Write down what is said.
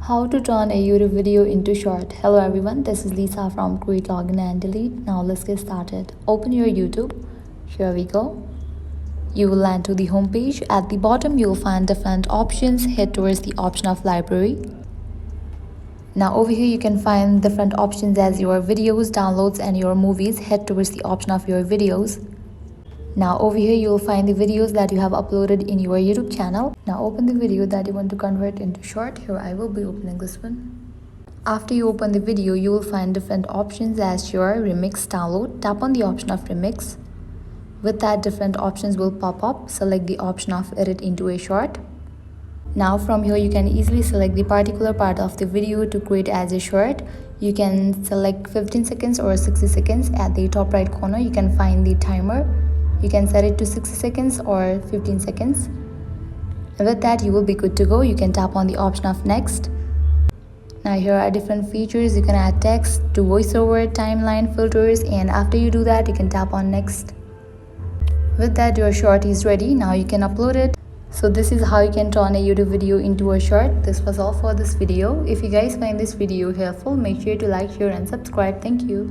How to turn a YouTube video into short. Hello everyone, this is Lisa from Create, Login and Delete. Now let's get started. Open your YouTube. Here we go. You will land to the home page. At the bottom you will find different options. Head towards the option of library. Now over here you can find different options as your videos, downloads and your movies. Head towards the option of your videos. Now over here you will find the videos that you have uploaded in your YouTube channel. Now open the video that you want to convert into short. Here I will be opening this one. After you open the video, you will find different options as your remix download. Tap on the option of remix. With that, different options will pop up. Select the option of edit into a short. Now from here you can easily select the particular part of the video to create as a short. You can select 15 seconds or 60 seconds. At the top right corner you can find the timer. You can set it to 60 seconds or 15 seconds. And with that you will be good to go. You can tap on the option of next. Now here are different features. You can add text to voiceover, timeline, filters, and after you do that you can tap on next. With that your short is ready. Now you can upload it. So this is how you can turn a YouTube video into a short. This was all for this video. If you guys find this video helpful, make sure to like, share and subscribe. Thank you.